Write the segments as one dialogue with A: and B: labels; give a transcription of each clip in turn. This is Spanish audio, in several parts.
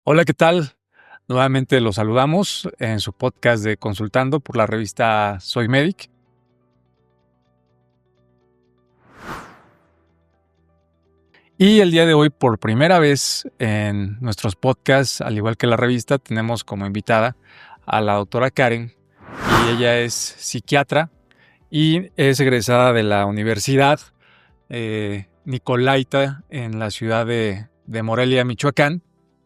A: Hola, ¿qué tal? Nuevamente los saludamos en su podcast de Consultando por la revista Soy Medic. Y el día de hoy, por primera vez en nuestros podcasts, al igual que la revista, tenemos como invitada a la doctora Karen. Y ella es psiquiatra y es egresada de la Universidad Nicolaita en la ciudad de Morelia, Michoacán,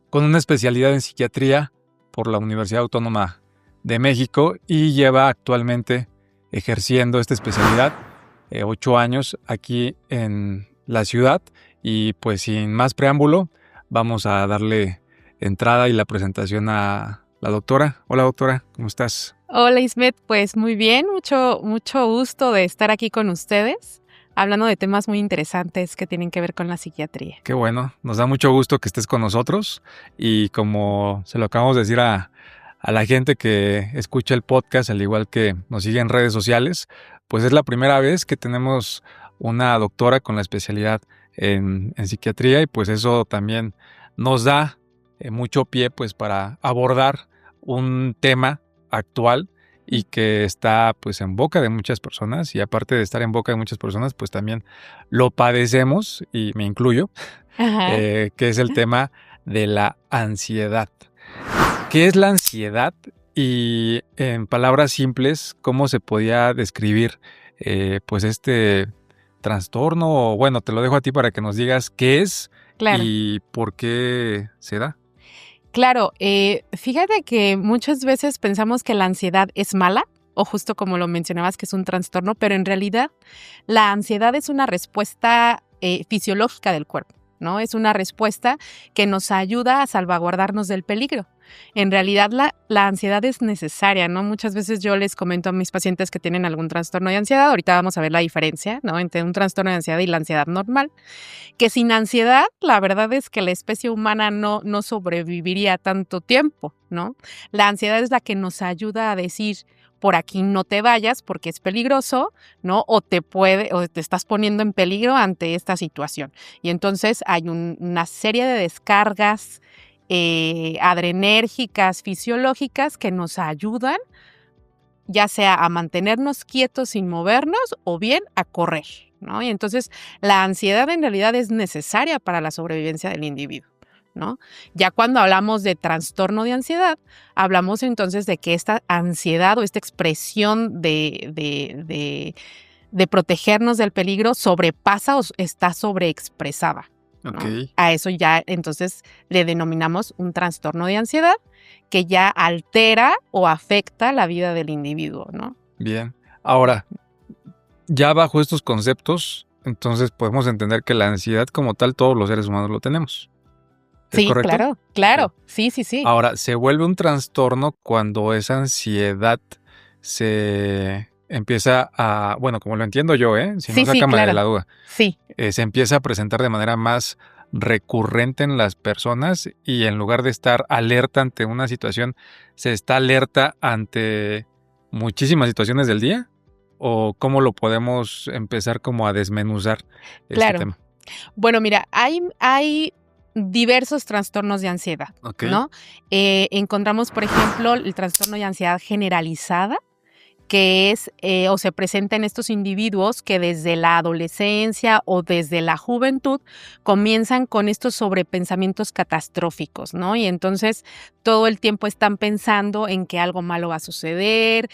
A: con una especialidad en psiquiatría por la Universidad Autónoma de México y lleva actualmente ejerciendo esta especialidad 8 años aquí en la ciudad. Y pues sin más preámbulo, vamos a darle entrada y la presentación a la doctora. Hola doctora, ¿cómo estás?
B: Hola Ismet, pues muy bien, mucho gusto de estar aquí con ustedes, hablando de temas muy interesantes que tienen que ver con la psiquiatría.
A: Qué bueno, nos da mucho gusto que estés con nosotros y como se lo acabamos de decir a la gente que escucha el podcast, al igual que nos sigue en redes sociales, pues es la primera vez que tenemos una doctora con la especialidad en psiquiatría y pues eso también nos da mucho pie pues para abordar un tema actual y que está pues en boca de muchas personas, y aparte de estar en boca de muchas personas pues también lo padecemos, y me incluyo, que es el tema de la ansiedad. ¿Qué es la ansiedad? Y en palabras simples, ¿cómo se podía describir pues este trastorno? O bueno, te lo dejo a ti para que nos digas qué es. Claro. Y por qué se da.
B: Claro, fíjate que muchas veces pensamos que la ansiedad es mala, o justo como lo mencionabas, que es un trastorno, pero en realidad la ansiedad es una respuesta fisiológica del cuerpo, ¿no? Es una respuesta que nos ayuda a salvaguardarnos del peligro. En realidad la ansiedad es necesaria, ¿no? Muchas veces yo les comento a mis pacientes que tienen algún trastorno de ansiedad, ahorita vamos a ver la diferencia, ¿no? Entre un trastorno de ansiedad y la ansiedad normal, que sin ansiedad la verdad es que la especie humana no sobreviviría tanto tiempo, ¿no? La ansiedad es la que nos ayuda a decir, por aquí no te vayas porque es peligroso, ¿no? O te estás poniendo en peligro ante esta situación. Y entonces hay una serie de descargas adrenérgicas, fisiológicas que nos ayudan ya sea a mantenernos quietos sin movernos o bien a correr, ¿no? Y entonces la ansiedad en realidad es necesaria para la sobrevivencia del individuo, ¿no? Ya cuando hablamos de trastorno de ansiedad, hablamos entonces de que esta ansiedad o esta expresión de protegernos del peligro sobrepasa o está sobreexpresada, ¿no?
A: Okay.
B: A eso ya entonces le denominamos un trastorno de ansiedad que ya altera o afecta la vida del individuo, ¿no?
A: Bien. Ahora, ya bajo estos conceptos, entonces podemos entender que la ansiedad como tal todos los seres humanos lo tenemos. ¿Es correcto?
B: Claro. Sí.
A: Ahora, se vuelve un trastorno cuando esa ansiedad se empieza a, bueno, como lo entiendo yo, si no, sácame de la duda.
B: Sí.
A: Se empieza a presentar de manera más recurrente en las personas y en lugar de estar alerta ante una situación, se está alerta ante muchísimas situaciones del día. ¿O cómo lo podemos empezar como a desmenuzar este tema?
B: Bueno, mira, hay diversos trastornos de ansiedad,
A: Okay.
B: ¿no? Encontramos, por ejemplo, el trastorno de ansiedad generalizada, que es o se presenta en estos individuos que desde la adolescencia o desde la juventud comienzan con estos sobrepensamientos catastróficos, ¿no? Y entonces todo el tiempo están pensando en que algo malo va a suceder,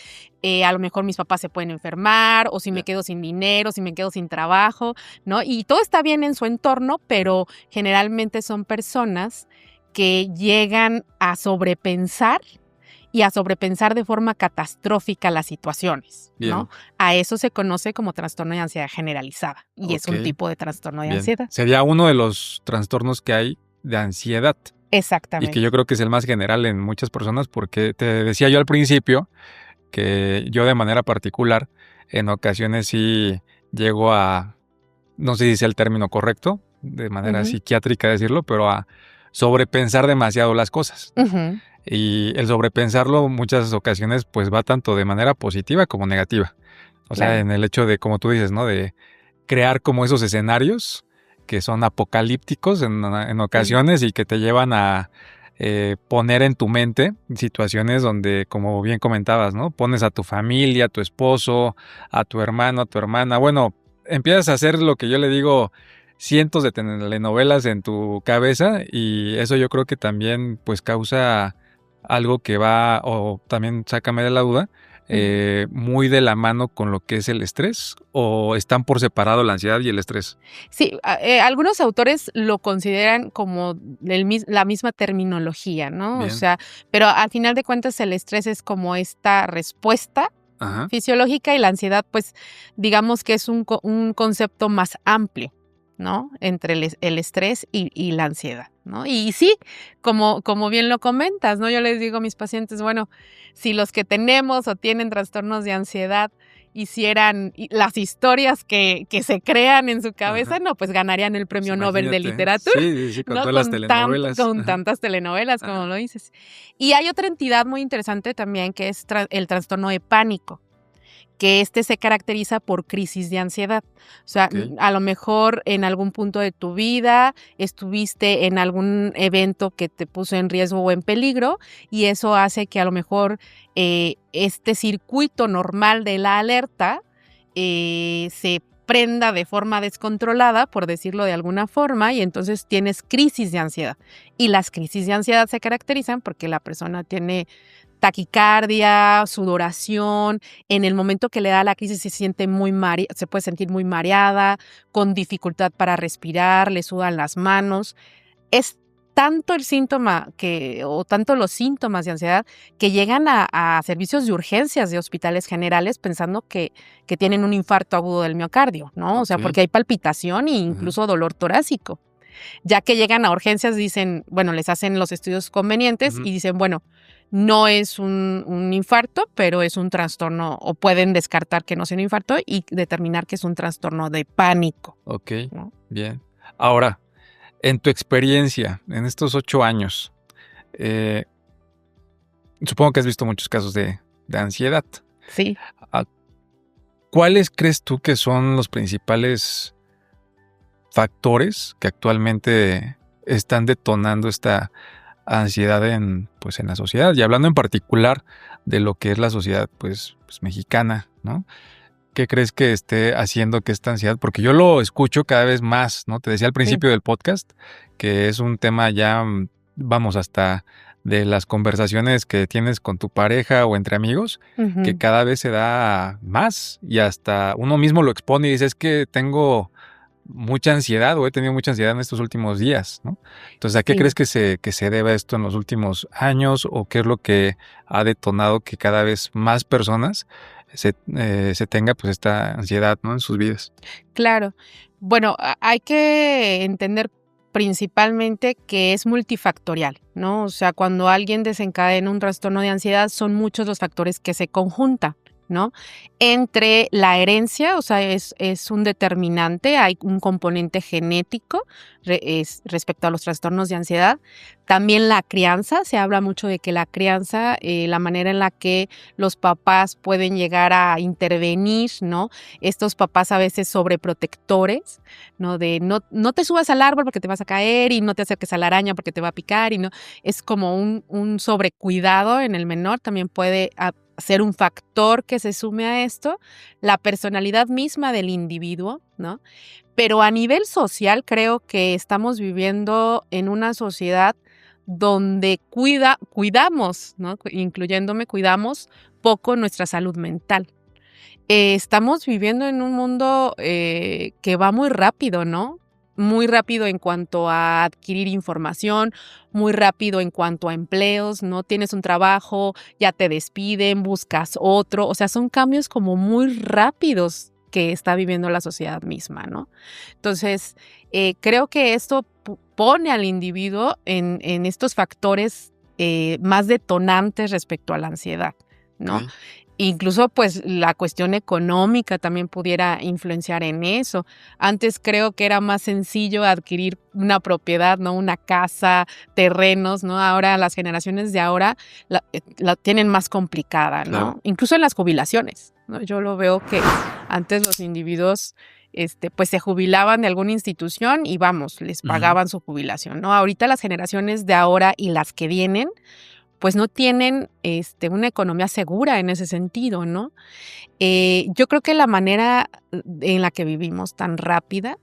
B: a lo mejor mis papás se pueden enfermar, o si me quedo sin dinero, si me quedo sin trabajo, ¿no? Y todo está bien en su entorno, pero generalmente son personas que llegan a sobrepensar y a sobrepensar de forma catastrófica las situaciones, ¿no? Bien. A eso se conoce como trastorno de ansiedad generalizada y es un tipo de trastorno de ansiedad.
A: Sería uno de los trastornos que hay de ansiedad.
B: Exactamente.
A: Y que yo creo que es el más general en muchas personas, porque te decía yo al principio que yo de manera particular en ocasiones sí llego a, no sé si es el término correcto, de manera psiquiátrica decirlo, pero a sobrepensar demasiado las cosas. Y el sobrepensarlo muchas ocasiones pues va tanto de manera positiva como negativa. O sea, en el hecho de, como tú dices, ¿no? De crear como esos escenarios que son apocalípticos en ocasiones y que te llevan a poner en tu mente situaciones donde, como bien comentabas, ¿no? Pones a tu familia, a tu esposo, a tu hermano, a tu hermana. Bueno, empiezas a hacer lo que yo le digo, cientos de telenovelas en tu cabeza, y eso yo creo que también pues causa algo que va, o también sácame de la duda, muy de la mano con lo que es el estrés, o están por separado la ansiedad y el estrés.
B: Sí, algunos autores lo consideran como la misma terminología, ¿no? O
A: Bien.
B: sea, pero al final de cuentas el estrés es como esta respuesta
A: Ajá.
B: fisiológica, y la ansiedad, pues, digamos que es un concepto más amplio, ¿no? Entre el estrés y la ansiedad, ¿no? Y sí, como bien lo comentas, ¿no? Yo les digo a mis pacientes, bueno, si los que tenemos o tienen trastornos de ansiedad hicieran las historias que se crean en su cabeza,
A: Ajá.
B: no, pues ganarían el
A: Pues
B: premio Nobel de
A: imagínate.
B: literatura,
A: Sí, sí, sí, con
B: ¿no?
A: todas las telenovelas.
B: Con
A: Ajá.
B: tantas telenovelas, como
A: Ajá.
B: lo dices. Y hay otra entidad muy interesante también, que es el trastorno de pánico, que se caracteriza por crisis de ansiedad. O sea,
A: Ok.
B: a lo mejor en algún punto de tu vida estuviste en algún evento que te puso en riesgo o en peligro, y eso hace que a lo mejor este circuito normal de la alerta se prenda de forma descontrolada, por decirlo de alguna forma, y entonces tienes crisis de ansiedad. Y las crisis de ansiedad se caracterizan porque la persona tiene taquicardia, sudoración. En el momento que le da la crisis se puede sentir muy mareada, con dificultad para respirar, le sudan las manos. Es tanto el síntoma o tanto los síntomas de ansiedad, que llegan a servicios de urgencias de hospitales generales pensando que tienen un infarto agudo del miocardio, ¿no? O sea,
A: Ok.
B: porque hay palpitación e
A: Ujú.
B: incluso dolor torácico. Ya que llegan a urgencias, dicen, bueno, les hacen los estudios convenientes
A: Ujú.
B: y dicen, bueno, no es un infarto, pero es un trastorno, o pueden descartar que no sea un infarto y determinar que es un trastorno de pánico,
A: Ok,
B: ¿no?
A: bien. Ahora, en tu experiencia, en estos 8 años, eh, supongo que has visto muchos casos de ansiedad.
B: Sí.
A: Ah, ¿Cuáles crees tú que son los principales factores que actualmente están detonando esta ansiedad pues, en la sociedad? Y hablando en particular de lo que es la sociedad, pues mexicana, ¿no? ¿Qué crees que esté haciendo que esta ansiedad? Porque yo lo escucho cada vez más, ¿no? Te decía al
B: Sí.
A: principio del podcast que es un tema ya, vamos, hasta de las conversaciones que tienes con tu pareja o entre amigos, que
B: Ujú.
A: cada vez se da más, y hasta uno mismo lo expone y dice, es que tengo mucha ansiedad, o he tenido mucha ansiedad en estos últimos días, ¿no? Entonces, ¿a qué crees
B: Sí.
A: que se debe esto en los últimos años, o qué es lo que ha detonado que cada vez más personas se tenga pues esta ansiedad, ¿no? En sus vidas?
B: Claro. Bueno, hay que entender principalmente que es multifactorial, ¿no? O sea, cuando alguien desencadena un trastorno de ansiedad, son muchos los factores que se conjuntan, ¿no? Entre la herencia, o sea, es un determinante, hay un componente genético respecto a los trastornos de ansiedad. También la crianza, se habla mucho de que la crianza, la manera en la que los papás pueden llegar a intervenir, ¿no? Estos papás a veces sobreprotectores, ¿no? De no te subas al árbol porque te vas a caer, y no te acerques a la araña porque te va a picar, y no. Es como un sobrecuidado en el menor, también puede ser un factor que se sume a esto, la personalidad misma del individuo, ¿no? Pero a nivel social creo que estamos viviendo en una sociedad donde cuidamos, ¿no? Incluyéndome, cuidamos poco nuestra salud mental. Estamos viviendo en un mundo que va muy rápido, ¿no? Muy rápido en cuanto a adquirir información, muy rápido en cuanto a empleos, ¿no? Tienes un trabajo, ya te despiden, buscas otro. O sea, son cambios como muy rápidos que está viviendo la sociedad misma, ¿no? Entonces, creo que esto pone al individuo en estos factores más detonantes respecto a la ansiedad, ¿no?
A: Ok.
B: Incluso, pues, la cuestión económica también pudiera influenciar en eso. Antes creo que era más sencillo adquirir una propiedad, ¿no? Una casa, terrenos, ¿no? Ahora las generaciones de ahora la tienen más complicada,
A: Claro.
B: ¿no? Incluso en las jubilaciones, ¿no? Yo lo veo que antes los individuos pues se jubilaban de alguna institución y vamos, les pagaban su jubilación, ¿no? Ahorita las generaciones de ahora y las que vienen, pues no tienen una economía segura en ese sentido, ¿no? Yo creo que la manera en la que vivimos tan rápida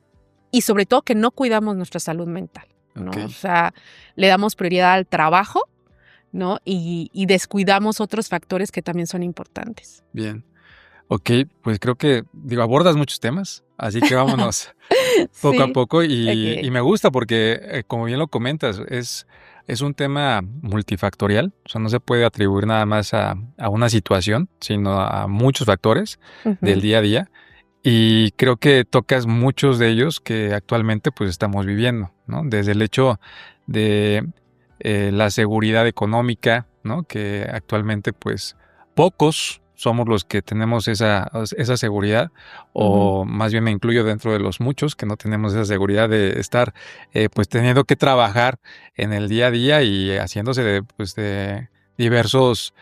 B: y sobre todo que no cuidamos nuestra salud mental, ¿no?
A: Ok.
B: O sea, le damos prioridad al trabajo, ¿no? Y descuidamos otros factores que también son importantes.
A: Bien. Ok, pues creo que, abordas muchos temas, así que vámonos poco a
B: Sí,
A: poco y
B: okey.
A: me gusta porque, como bien lo comentas, es un tema multifactorial, o sea, no se puede atribuir nada más a una situación, sino a muchos factores del
B: Ujú.
A: día a día. Y creo que tocas muchos de ellos que actualmente pues estamos viviendo, ¿no? Desde el hecho de la seguridad económica, ¿no? Que actualmente pues pocos somos los que tenemos esa seguridad,
B: Ujú.
A: o más bien me incluyo dentro de los muchos que no tenemos esa seguridad de estar pues teniendo que trabajar en el día a día y haciéndose de diversos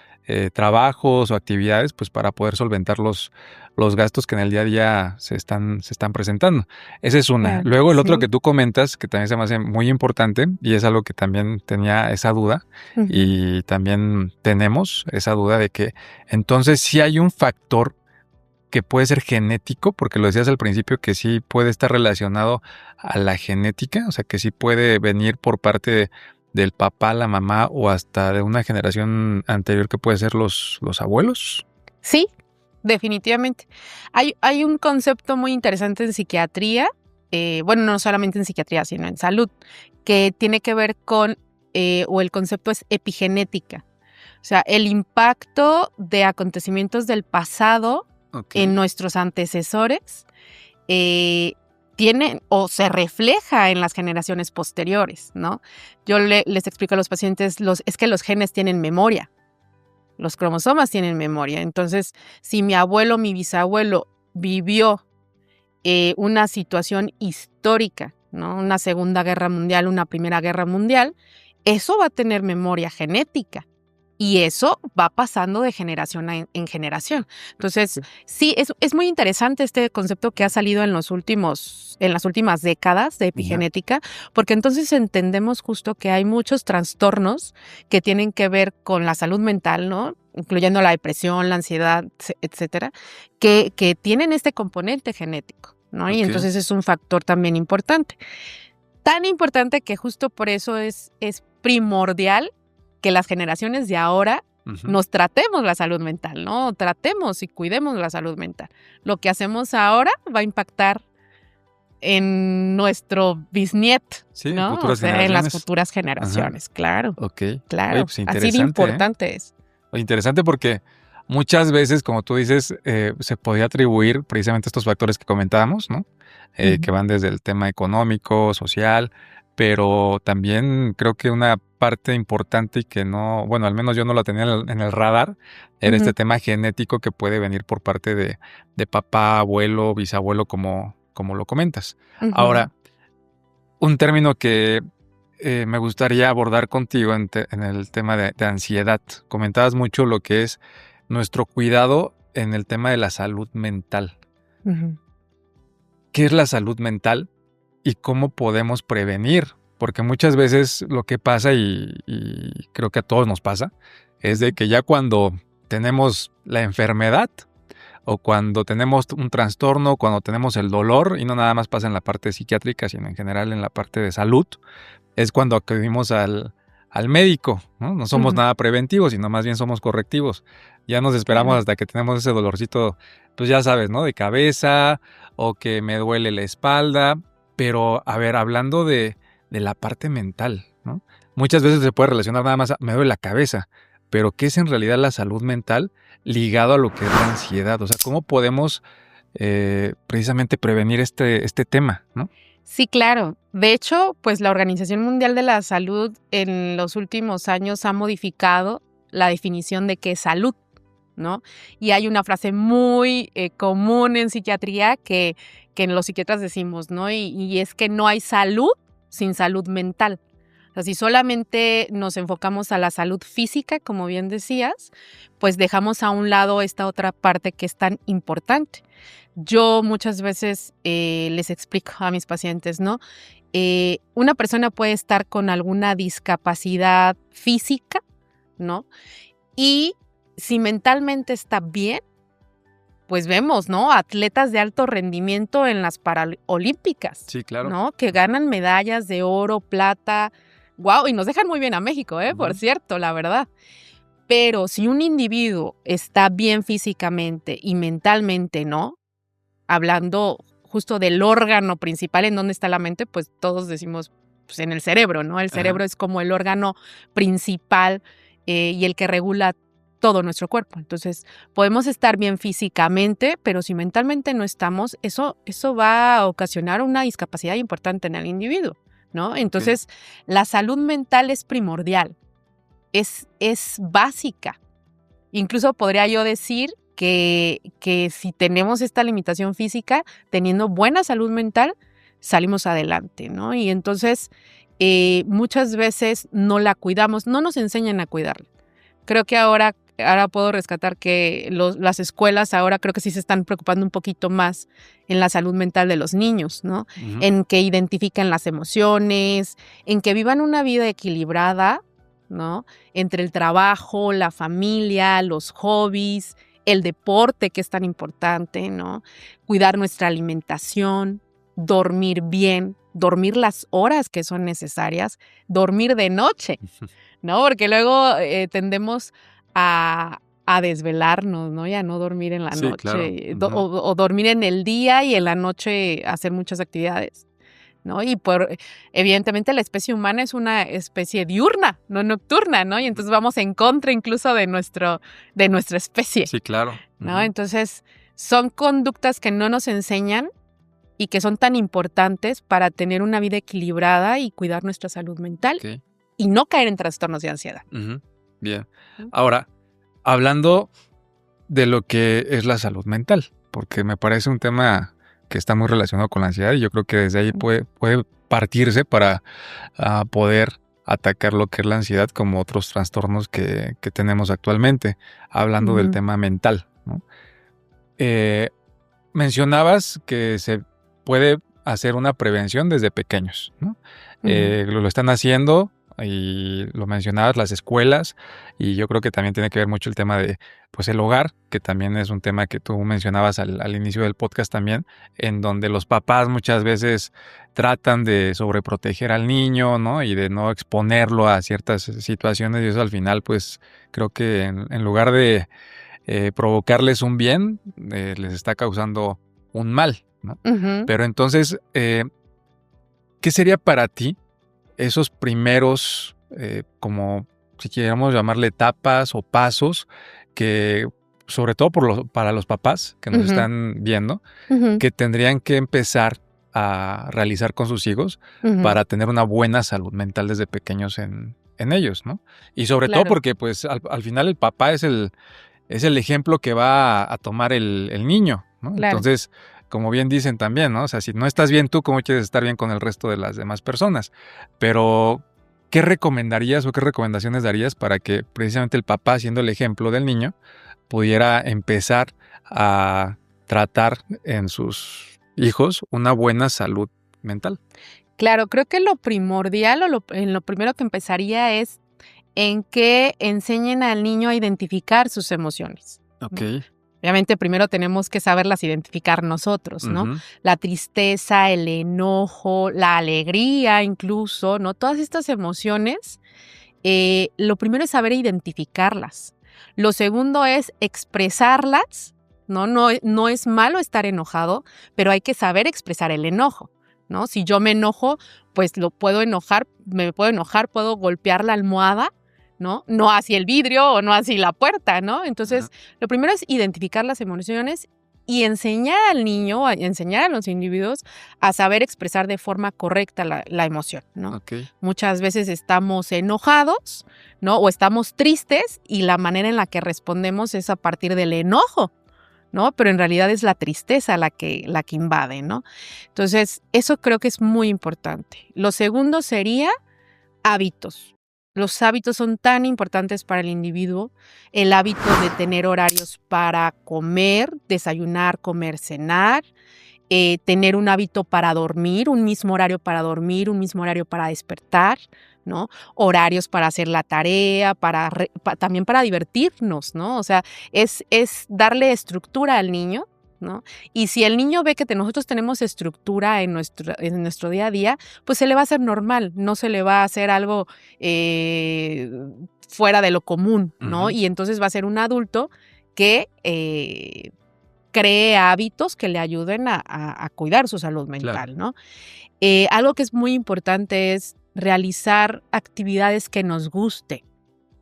A: trabajos o actividades pues para poder solventar los gastos que en el día a día se están presentando. Esa es una.
B: Claro,
A: Luego el otro
B: sí.
A: que tú comentas, que también se me hace muy importante, y es algo que también tenía esa duda,
B: Ujú.
A: y también tenemos esa duda de que entonces sí hay un factor que puede ser genético, porque lo decías al principio que sí puede estar relacionado a la genética, o sea que sí puede venir por parte del papá, la mamá o hasta de una generación anterior que puede ser los abuelos.
B: Sí, definitivamente. Hay un concepto muy interesante en psiquiatría, bueno, no solamente en psiquiatría, sino en salud, que tiene que ver con, o el concepto es epigenética. O sea, el impacto de acontecimientos del pasado
A: Ok,
B: en nuestros antecesores eh, tiene o se refleja en las generaciones posteriores, ¿no? Yo les explico a los pacientes, es que los genes tienen memoria. Los cromosomas tienen memoria. Entonces, si mi abuelo, mi bisabuelo vivió una situación histórica, ¿no? Una Segunda Guerra Mundial, una Primera Guerra Mundial, eso va a tener memoria genética. Y eso va pasando de generación en generación. Entonces, sí, es muy interesante este concepto que ha salido en las últimas décadas de
A: ya,
B: epigenética, porque entonces entendemos justo que hay muchos trastornos que tienen que ver con la salud mental, ¿no? Incluyendo la depresión, la ansiedad, etcétera, que tienen este componente genético, ¿no? Y
A: ok,
B: entonces es un factor también importante. Tan importante que justo por eso es primordial que las generaciones de ahora
A: ujú,
B: nos tratemos la salud mental, ¿no? Tratemos y cuidemos la salud mental. Lo que hacemos ahora va a impactar en nuestro bisniet,
A: sí, en
B: ¿no? O
A: futuras
B: sea, en las
A: generaciones.
B: futuras
A: Ajá,
B: generaciones, claro,
A: ok. Oye,
B: claro.
A: pues
B: Así de
A: interesante, ¿eh?
B: importante es.
A: Interesante porque muchas veces, como tú dices, se podía atribuir precisamente estos factores que comentábamos, ¿no? Que
B: Ujú,
A: van desde el tema económico, social, pero también creo que una parte importante y que no, bueno, al menos yo no la tenía en el radar, era este
B: ujú,
A: tema genético que puede venir por parte de papá, abuelo, bisabuelo, como lo comentas.
B: ujú.
A: Ahora, un término que me gustaría abordar contigo en el tema de ansiedad. Comentabas mucho lo que es nuestro cuidado en el tema de la salud mental.
B: Ujú.
A: ¿Qué es la salud mental y cómo podemos prevenir? Porque muchas veces lo que pasa, y creo que a todos nos pasa, es de que ya cuando tenemos la enfermedad o cuando tenemos un trastorno, cuando tenemos el dolor, y no nada más pasa en la parte psiquiátrica, sino en general en la parte de salud, es cuando acudimos al médico, ¿no? No somos
B: Ujú.
A: nada preventivos, sino más bien somos correctivos. Ya nos esperamos
B: Claro.
A: hasta que tenemos ese dolorcito, pues ya sabes, ¿no? De cabeza o que me duele la espalda. Pero, a ver, hablando de la parte mental, ¿no? Muchas veces se puede relacionar nada más a me duele la cabeza, pero ¿qué es en realidad la salud mental ligado a lo que es la ansiedad? O sea, ¿cómo podemos precisamente prevenir este tema, ¿no?
B: Sí, claro. De hecho, pues la Organización Mundial de la Salud en los últimos años ha modificado la definición de qué es salud, ¿no? Y hay una frase muy común en psiquiatría que los psiquiatras decimos, ¿no? Y es que no hay salud sin salud mental. O sea, si solamente nos enfocamos a la salud física, como bien decías, pues dejamos a un lado esta otra parte que es tan importante. Yo muchas veces les explico a mis pacientes, ¿no? Una persona puede estar con alguna discapacidad física, ¿no? Y si mentalmente está bien, pues vemos, ¿no? Atletas de alto rendimiento en las Paralímpicas.
A: Sí, claro.
B: ¿No? Que ganan medallas de oro, plata. Wow, y nos dejan muy bien a México, por cierto, la verdad. Pero si un individuo está bien físicamente y mentalmente no, hablando justo del órgano principal en donde está la mente, pues todos decimos pues en el cerebro, ¿no? El cerebro es como el órgano principal y el que regula todo nuestro cuerpo. Entonces, podemos estar bien físicamente, pero si mentalmente no estamos, eso va a ocasionar una discapacidad importante en el individuo, ¿no? Entonces, la salud mental es primordial, es básica. Incluso podría yo decir que si tenemos esta limitación física, teniendo buena salud mental, salimos adelante, ¿no? Y entonces, muchas veces no la cuidamos, no nos enseñan a cuidarla. Creo que ahora puedo rescatar que las escuelas ahora creo que sí se están preocupando un poquito más en la salud mental de los niños, ¿no? En que identifiquen las emociones, en que vivan una vida equilibrada, ¿no? Entre el trabajo, la familia, los hobbies, el deporte que es tan importante, ¿no? Cuidar nuestra alimentación, dormir bien, dormir las horas que son necesarias, dormir de noche, ¿no? Porque luego tendemos a desvelarnos, ¿no? Y a no dormir en la noche.
A: Claro.
B: O dormir en el día y en la noche hacer muchas actividades, ¿no? Y evidentemente la especie humana es una especie diurna, no nocturna, ¿no? Y entonces vamos en contra incluso de nuestra especie.
A: Sí, claro.
B: ¿No? Entonces son conductas que no nos enseñan y que son tan importantes para tener una vida equilibrada y cuidar nuestra salud mental y no caer en trastornos de ansiedad.
A: Bien. Ahora, hablando de lo que es la salud mental, porque me parece un tema que está muy relacionado con la ansiedad y yo creo que desde ahí puede partirse para poder atacar lo que es la ansiedad como otros trastornos que tenemos actualmente, hablando del tema mental, ¿no? Mencionabas que se puede hacer una prevención desde pequeños, ¿no? Lo están haciendo y lo mencionabas, las escuelas, y yo creo que también tiene que ver mucho el tema de pues el hogar, que también es un tema que tú mencionabas al inicio del podcast también, en donde los papás muchas veces tratan de sobreproteger al niño, ¿no? Y de no exponerlo a ciertas situaciones, y eso al final pues creo que en lugar de provocarles un bien, les está causando un mal, ¿no? Pero entonces, ¿qué sería para ti esos primeros, como si quisiéramos llamarle etapas o pasos que, sobre todo para los papás que nos están viendo, que tendrían que empezar a realizar con sus hijos para tener una buena salud mental desde pequeños en ellos, ¿no? Y sobre todo porque pues al final el papá es el ejemplo que va a tomar el niño, ¿no? Entonces, como bien dicen también, ¿no? O sea, si no estás bien tú, ¿cómo quieres estar bien con el resto de las demás personas? Pero, ¿qué recomendarías o qué recomendaciones darías para que precisamente el papá, siendo el ejemplo del niño, pudiera empezar a tratar en sus hijos una buena salud mental?
B: Claro, creo que lo primordial en lo primero que empezaría es en que enseñen al niño a identificar sus emociones.
A: Ok.
B: Obviamente primero tenemos que saberlas identificar nosotros, ¿no? La tristeza, el enojo, la alegría incluso, ¿no? Todas estas emociones, lo primero es saber identificarlas. Lo segundo es expresarlas, ¿no? No es malo estar enojado, pero hay que saber expresar el enojo, ¿no? Si yo me enojo, pues me puedo enojar, puedo golpear la almohada, ¿no? No hacia el vidrio o no hacia la puerta, ¿no? Entonces, lo primero es identificar las emociones y enseñar al niño, enseñar a los individuos a saber expresar de forma correcta la emoción, ¿no? Muchas veces estamos enojados, ¿no? O estamos tristes y la manera en la que respondemos es a partir del enojo, ¿no? Pero en realidad es la tristeza la que invade, ¿no? Entonces, eso creo que es muy importante. Lo segundo sería hábitos. Los hábitos son tan importantes para el individuo. El hábito de tener horarios para comer, desayunar, comer, cenar. Tener un hábito para dormir, un mismo horario para dormir, un mismo horario para despertar, ¿no? Horarios para hacer la tarea, también para divertirnos, ¿no? O sea, es darle estructura al niño, ¿no? Y si el niño ve que nosotros tenemos estructura en nuestro día a día, pues se le va a hacer normal, no se le va a hacer algo fuera de lo común, ¿no? Y entonces va a ser un adulto que cree hábitos que le ayuden a cuidar su salud mental, ¿no? Algo que es muy importante es realizar actividades que nos guste,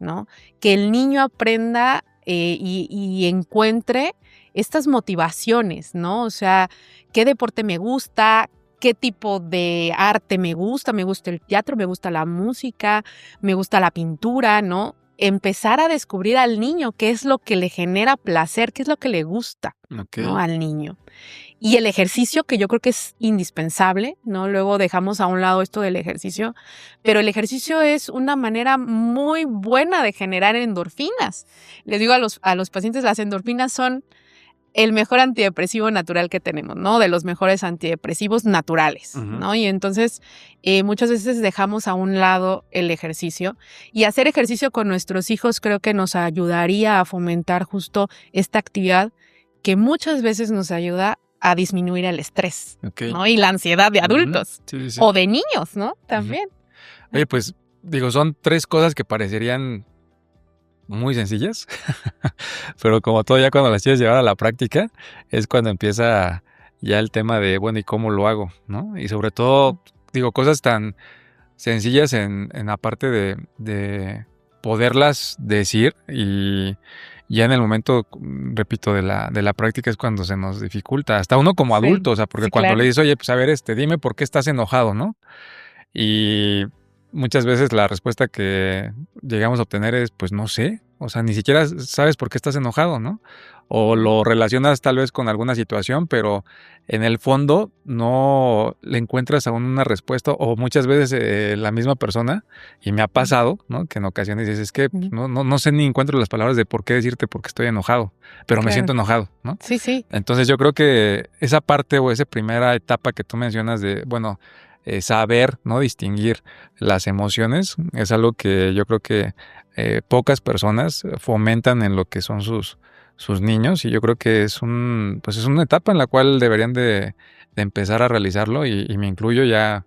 B: ¿no? Que el niño aprenda y encuentre estas motivaciones, ¿no? O sea, ¿qué deporte me gusta? ¿Qué tipo de arte me gusta? Me gusta el teatro, me gusta la música, me gusta la pintura, ¿no? Empezar a descubrir al niño qué es lo que le genera placer, qué es lo que le gusta, ¿no? Al niño. Y el ejercicio, que yo creo que es indispensable, ¿no? Luego dejamos a un lado esto del ejercicio, pero el ejercicio es una manera muy buena de generar endorfinas. Les digo a los pacientes, las endorfinas son el mejor antidepresivo natural que tenemos, ¿no? De los mejores antidepresivos naturales, ¿no? Y entonces muchas veces dejamos a un lado el ejercicio, y hacer ejercicio con nuestros hijos creo que nos ayudaría a fomentar justo esta actividad que muchas veces nos ayuda a disminuir el estrés, ¿no? Y la ansiedad de adultos o de niños, ¿no? También.
A: Oye, pues digo, son 3 cosas que parecerían muy sencillas, pero como todo, ya cuando las quieres llevar a la práctica, es cuando empieza ya el tema de, bueno, ¿y cómo lo hago? ¿No? Y sobre todo, digo, cosas tan sencillas en la parte de poderlas decir, y ya en el momento, repito, de la práctica es cuando se nos dificulta, hasta uno como adulto, o sea, porque cuando le dices, oye, pues a ver, dime por qué estás enojado, ¿no? Y muchas veces la respuesta que llegamos a obtener es, pues no sé, o sea, ni siquiera sabes por qué estás enojado, ¿no? O lo relacionas tal vez con alguna situación, pero en el fondo no le encuentras aún una respuesta, o muchas veces la misma persona, y me ha pasado, ¿no? Que en ocasiones dices, es que no sé ni encuentro las palabras de por qué decirte por qué estoy enojado, pero me siento enojado, ¿no?
B: Sí.
A: Entonces yo creo que esa parte o esa primera etapa que tú mencionas de, bueno, saber, ¿no? Distinguir las emociones es algo que yo creo que pocas personas fomentan en lo que son sus niños, y yo creo que es una etapa en la cual deberían de empezar a realizarlo, y me incluyo ya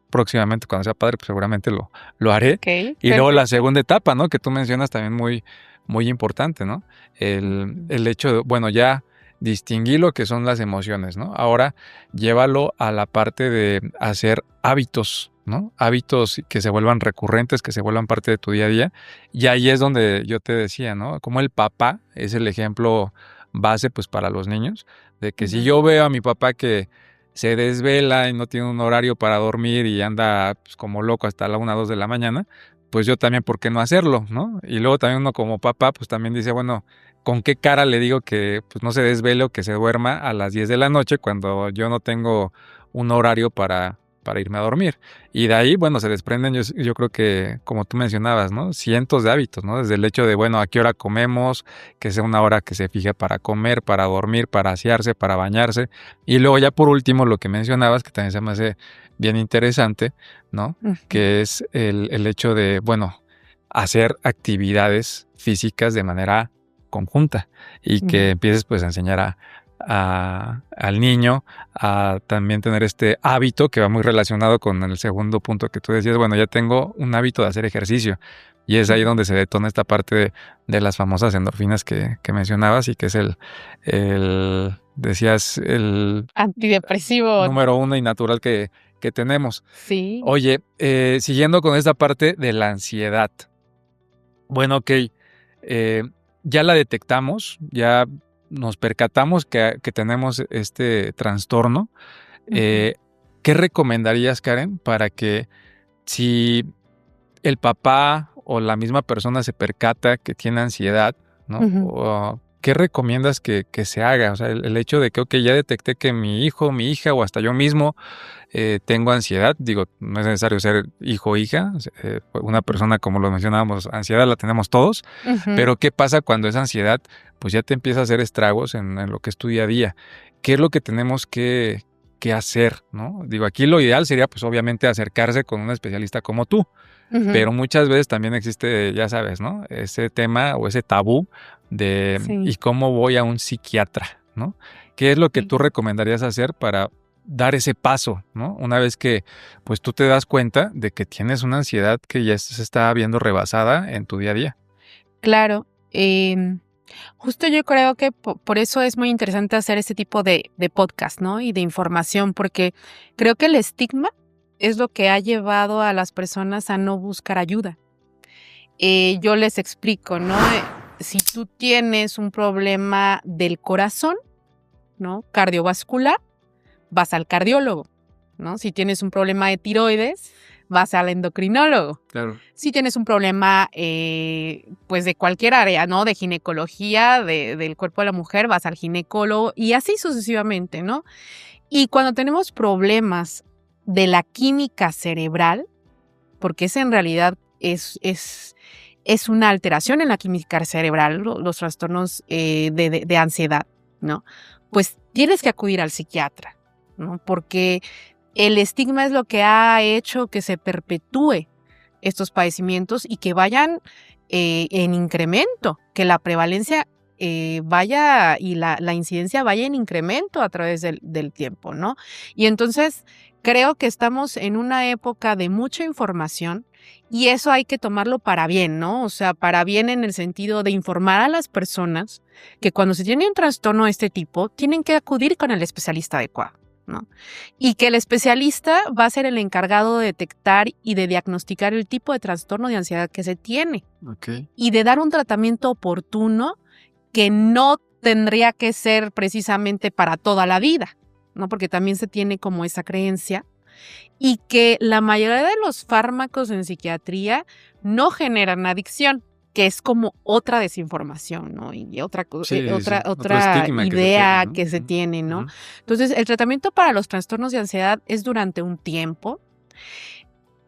A: próximamente cuando sea padre, pues seguramente lo haré. Y luego la segunda etapa, ¿no? Que tú mencionas también muy, muy importante, ¿no? El hecho de, bueno, ya distinguir lo que son las emociones, ¿no? Ahora llévalo a la parte de hacer hábitos, ¿no? Hábitos que se vuelvan recurrentes, que se vuelvan parte de tu día a día. Y ahí es donde yo te decía, ¿no? Como el papá es el ejemplo base, pues, para los niños, de que si yo veo a mi papá que se desvela y no tiene un horario para dormir y anda, pues, como loco hasta la 1, 2 de la mañana, pues yo también, ¿por qué no hacerlo, no? Y luego también uno como papá, pues también dice, bueno, ¿con qué cara le digo que pues no se desvele o que se duerma a las 10 de la noche cuando yo no tengo un horario para irme a dormir? Y de ahí, bueno, se desprenden, yo creo que, como tú mencionabas, ¿no? Cientos de hábitos, ¿no? Desde el hecho de, bueno, a qué hora comemos, que sea una hora que se fije para comer, para dormir, para asearse, para bañarse. Y luego ya por último, lo que mencionabas, que también se me hace bien interesante, ¿no? Que es el hecho de, bueno, hacer actividades físicas de manera conjunta, y que empieces pues a enseñar al niño a también tener este hábito que va muy relacionado con el segundo punto que tú decías. Bueno, ya tengo un hábito de hacer ejercicio, y es ahí donde se detona esta parte de las famosas endorfinas que mencionabas, y que es decías, el
B: antidepresivo
A: número 1 y natural que tenemos.
B: Sí.
A: Oye, siguiendo con esta parte de la ansiedad. Bueno, ok, ya la detectamos, ya nos percatamos que tenemos este trastorno. ¿Qué recomendarías, Karen, para que si el papá o la misma persona se percata que tiene ansiedad, ¿no? O ¿qué recomiendas que se haga? O sea, el hecho de que, ok, ya detecté que mi hijo, mi hija o hasta yo mismo tengo ansiedad. Digo, no es necesario ser hijo o hija. Una persona, como lo mencionábamos, ansiedad la tenemos todos.
B: Ujú.
A: Pero ¿qué pasa cuando esa ansiedad pues ya te empieza a hacer estragos en lo que es tu día a día? ¿Qué es lo que tenemos que hacer, ¿no? Digo, aquí lo ideal sería pues obviamente acercarse con un especialista como tú.
B: Ujú.
A: Pero muchas veces también existe, ya sabes, ¿no? Ese tema o ese tabú de
B: Sí,
A: ¿y cómo voy a un psiquiatra, ¿no? ¿Qué es lo que
B: sí.
A: tú recomendarías hacer para dar ese paso, ¿no? Una vez que pues tú te das cuenta de que tienes una ansiedad que ya se está viendo rebasada en tu día a día.
B: Claro. Justo yo creo que por eso es muy interesante hacer este tipo de podcast, ¿no? Y de información, porque creo que el estigma es lo que ha llevado a las personas a no buscar ayuda. Yo les explico, ¿no? Si tú tienes un problema del corazón, ¿no? Cardiovascular, vas al cardiólogo, ¿no? Si tienes un problema de tiroides, vas al endocrinólogo.
A: Claro.
B: Si tienes un problema, pues de cualquier área, ¿no? De ginecología, del cuerpo de la mujer, vas al ginecólogo y así sucesivamente, ¿no? Y cuando tenemos problemas de la química cerebral, porque ese en realidad es una alteración en la química cerebral, los trastornos de ansiedad, ¿no? Pues tienes que acudir al psiquiatra, ¿no? Porque el estigma es lo que ha hecho que se perpetúe estos padecimientos y que vayan en incremento, que la prevalencia vaya y la incidencia vaya en incremento a través del tiempo, ¿no? Y entonces creo que estamos en una época de mucha información y eso hay que tomarlo para bien, ¿no? O sea, para bien en el sentido de informar a las personas que cuando se tiene un trastorno de este tipo, tienen que acudir con el especialista adecuado, ¿no? Y que el especialista va a ser el encargado de detectar y de diagnosticar el tipo de trastorno de ansiedad que se tiene
A: Ok.
B: y de dar un tratamiento oportuno que no tendría que ser precisamente para toda la vida, ¿no? Porque también se tiene como esa creencia y que la mayoría de los fármacos en psiquiatría no generan adicción, que es como otra desinformación, ¿no? Y otra,
A: Sí, sí, sí. Otro
B: otra
A: estigma que se tiene,
B: idea
A: ¿no?
B: que se tiene, ¿no?
A: Ujú.
B: Entonces, el tratamiento para los trastornos de ansiedad es durante un tiempo.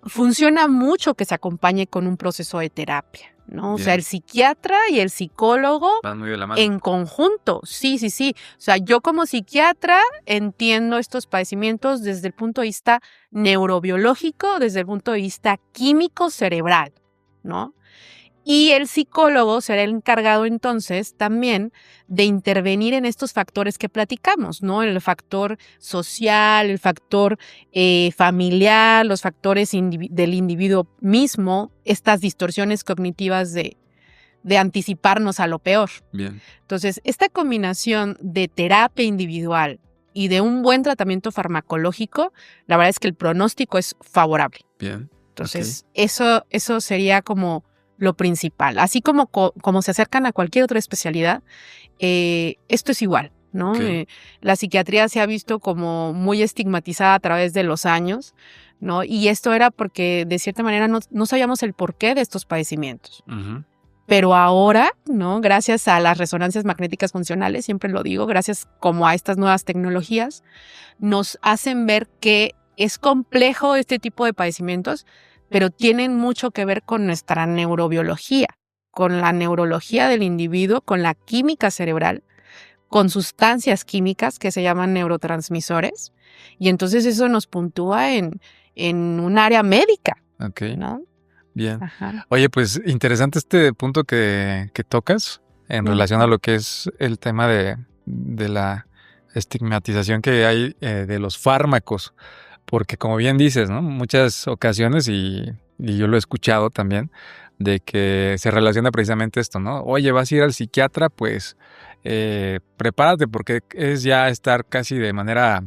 B: Funciona mucho que se acompañe con un proceso de terapia, ¿no? O sea,
A: Bien.
B: el psiquiatra y el psicólogo
A: Van muy de la mano.
B: en conjunto, sí, sí, sí. O sea, yo como psiquiatra entiendo estos padecimientos desde el punto de vista neurobiológico, desde el punto de vista químico cerebral, ¿no? Y el psicólogo será el encargado entonces también de intervenir en estos factores que platicamos, ¿no? El factor social, el factor familiar, los factores del individuo mismo, estas distorsiones cognitivas de anticiparnos a lo peor.
A: Bien.
B: Entonces, esta combinación de terapia individual y de un buen tratamiento farmacológico, la verdad es que el pronóstico es favorable.
A: Bien.
B: Entonces, eso sería como lo principal. Así como se acercan a cualquier otra especialidad, esto es igual, ¿no?
A: Ok.
B: La psiquiatría se ha visto como muy estigmatizada a través de los años, ¿no? Y esto era porque de cierta manera no sabíamos el porqué de estos padecimientos.
A: Ujú.
B: Pero ahora, ¿no? Gracias a las resonancias magnéticas funcionales, siempre lo digo, gracias como a estas nuevas tecnologías, nos hacen ver que es complejo este tipo de padecimientos, pero tienen mucho que ver con nuestra neurobiología, con la neurología del individuo, con la química cerebral, con sustancias químicas que se llaman neurotransmisores, y entonces eso nos puntúa en un área médica,
A: Ok.
B: ¿no?
A: Bien.
B: Ajá.
A: Oye, pues interesante este punto que tocas en relación a
B: Ujú.
A: lo que es el tema de la estigmatización que hay de los fármacos, porque como bien dices, ¿no? Muchas ocasiones, y yo lo he escuchado también, de que se relaciona precisamente esto, ¿no? Oye, vas a ir al psiquiatra, pues prepárate porque es ya estar casi de manera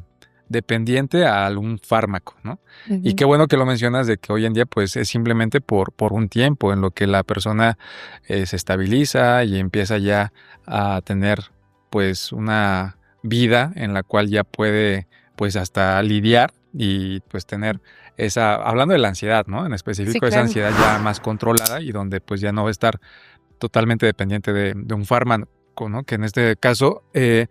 A: dependiente a algún fármaco, ¿no? Y
B: Ujú.
A: qué bueno que lo mencionas de que hoy en día pues es simplemente por un tiempo en lo que la persona se estabiliza y empieza ya a tener pues una vida en la cual ya puede pues hasta lidiar y pues tener esa, hablando de la ansiedad, ¿no? En
B: Sí,
A: específico esa
B: claro.
A: ansiedad ya más controlada y donde pues ya no va a estar totalmente dependiente de un fármaco. fármaco, ¿no? Que en este caso, qué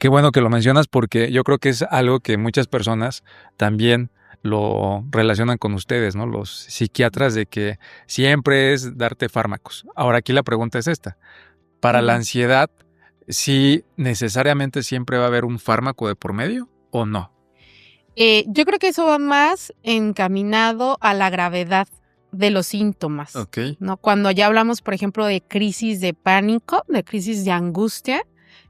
A: bueno que lo mencionas porque yo creo que es algo que muchas personas también lo relacionan con ustedes, ¿no? Los psiquiatras, de que siempre es darte fármacos. Ahora aquí la pregunta es esta. Para la ansiedad, ¿sí necesariamente siempre va a haber un fármaco de por medio o no?
B: Yo creo que eso va más encaminado a la gravedad de los síntomas,
A: Ok.
B: ¿no? Cuando ya hablamos, por ejemplo, de crisis de pánico, de crisis de angustia,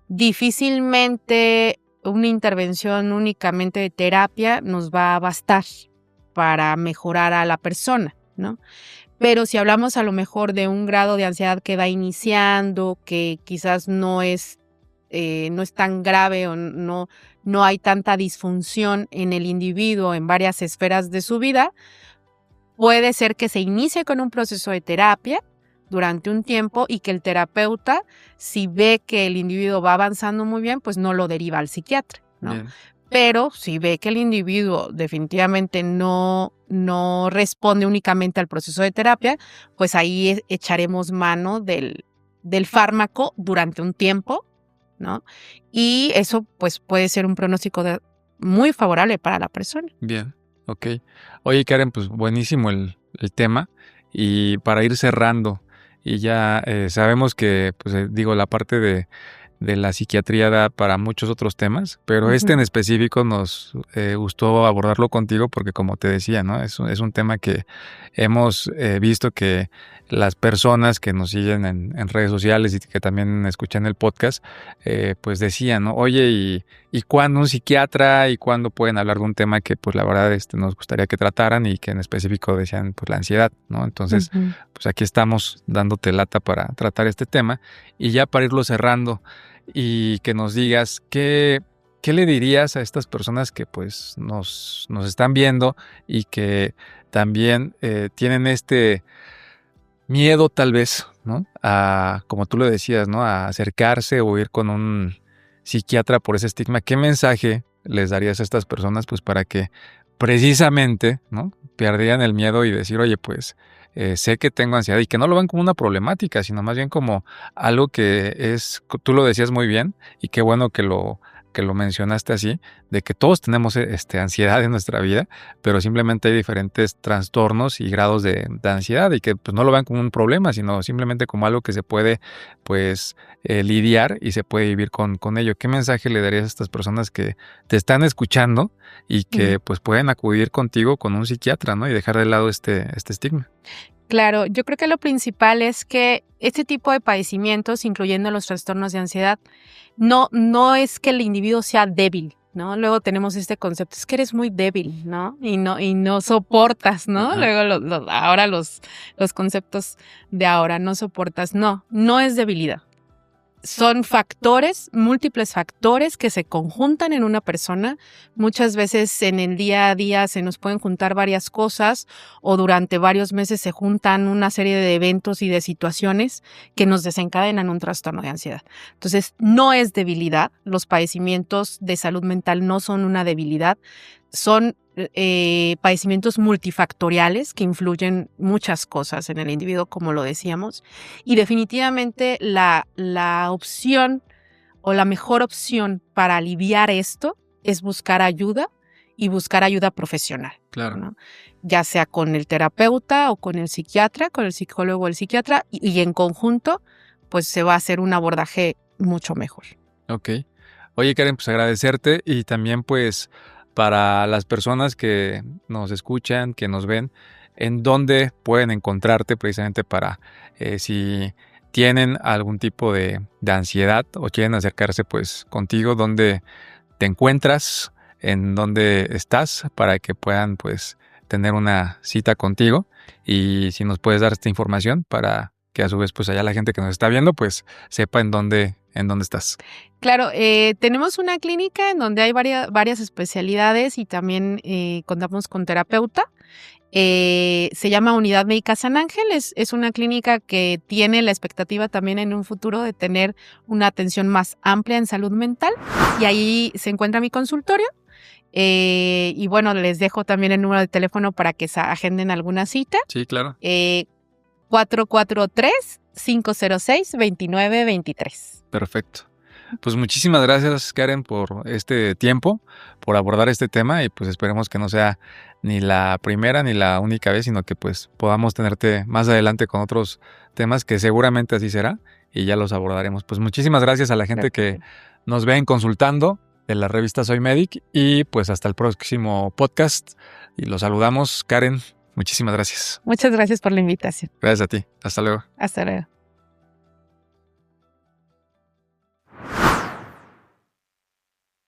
B: difícilmente una intervención únicamente de terapia nos va a bastar para mejorar a la persona, ¿no? Pero si hablamos a lo mejor de un grado de ansiedad que va iniciando, que quizás no es tan grave o no hay tanta disfunción en el individuo en varias esferas de su vida, puede ser que se inicie con un proceso de terapia durante un tiempo y que el terapeuta, si ve que el individuo va avanzando muy bien, pues no lo deriva al psiquiatra, ¿no?
A: Bien.
B: Pero si ve que el individuo definitivamente no responde únicamente al proceso de terapia, pues ahí echaremos mano del fármaco durante un tiempo, ¿no? Y eso pues puede ser un pronóstico muy favorable para la persona.
A: Bien, ok. Oye, Karen, pues buenísimo el tema. Y para ir cerrando, y ya sabemos que, pues digo, la parte de la psiquiatría da para muchos otros temas, pero este en específico nos gustó abordarlo contigo porque, como te decía, ¿no? Es un tema que hemos visto que las personas que nos siguen en redes sociales y que también escuchan el podcast, pues decían, ¿no? Oye, ¿y cuándo un psiquiatra y cuándo pueden hablar de un tema que, pues la verdad, nos gustaría que trataran, y que en específico decían, pues la ansiedad, ¿no? Entonces, pues aquí estamos dándote lata para tratar este tema, y ya para irlo cerrando y que nos digas qué le dirías a estas personas que pues nos están viendo y que también tienen este miedo tal vez, ¿no? A, como tú lo decías, ¿no? A acercarse o ir con un psiquiatra por ese estigma. ¿Qué mensaje les darías a estas personas pues para que precisamente, ¿no? Perdieran el miedo y decir, oye, pues sé que tengo ansiedad, y que no lo ven como una problemática, sino más bien como algo que es, tú lo decías muy bien, y qué bueno que lo mencionaste así, de que todos tenemos ansiedad en nuestra vida, pero simplemente hay diferentes trastornos y grados de ansiedad, y que pues no lo vean como un problema, sino simplemente como algo que se puede pues lidiar y se puede vivir con ello. ¿Qué mensaje le darías a estas personas que te están escuchando y que pues pueden acudir contigo con un psiquiatra, ¿no? Y dejar de lado este estigma?
B: Claro, yo creo que lo principal es que este tipo de padecimientos, incluyendo los trastornos de ansiedad, no es que el individuo sea débil, ¿no? Luego tenemos este concepto, es que eres muy débil, ¿no? Y no soportas, ¿no?
A: Ajá.
B: Luego ahora los conceptos de ahora, no soportas, no es debilidad. Son factores, múltiples factores que se conjuntan en una persona. Muchas veces en el día a día se nos pueden juntar varias cosas, o durante varios meses se juntan una serie de eventos y de situaciones que nos desencadenan un trastorno de ansiedad. Entonces, no es debilidad. Los padecimientos de salud mental no son una debilidad. Son padecimientos multifactoriales que influyen muchas cosas en el individuo, como lo decíamos, y definitivamente la opción o la mejor opción para aliviar esto es buscar ayuda, y buscar ayuda profesional.
A: Claro.
B: ¿no? Ya sea con el terapeuta o con el psiquiatra, con el psicólogo o el psiquiatra, y en conjunto pues se va a hacer un abordaje mucho mejor.
A: Ok. Oye, Karen, pues agradecerte, y también pues para las personas que nos escuchan, que nos ven, en dónde pueden encontrarte precisamente para si tienen algún tipo de ansiedad o quieren acercarse pues contigo, dónde te encuentras, en dónde estás, para que puedan pues tener una cita contigo, y si nos puedes dar esta información para que a su vez pues allá la gente que nos está viendo pues sepa en dónde estás.
B: Claro, tenemos una clínica en donde hay varias especialidades, y también contamos con terapeuta. Se llama Unidad Médica San Ángel. Es una clínica que tiene la expectativa también en un futuro de tener una atención más amplia en salud mental, y ahí se encuentra mi consultorio. Y bueno, les dejo también el número de teléfono para que agenden alguna cita.
A: Sí, claro.
B: 443-506-2923.
A: Perfecto. Pues muchísimas gracias, Karen, por este tiempo, por abordar este tema y pues esperemos que no sea ni la primera ni la única vez, sino que pues podamos tenerte más adelante con otros temas que seguramente así será y ya los abordaremos. Pues muchísimas gracias a la gente que nos ven consultando de la revista Soy Medic y pues hasta el próximo podcast y los saludamos. Karen, muchísimas gracias.
B: Muchas gracias por la invitación.
A: Gracias a ti. Hasta luego.
B: Hasta luego.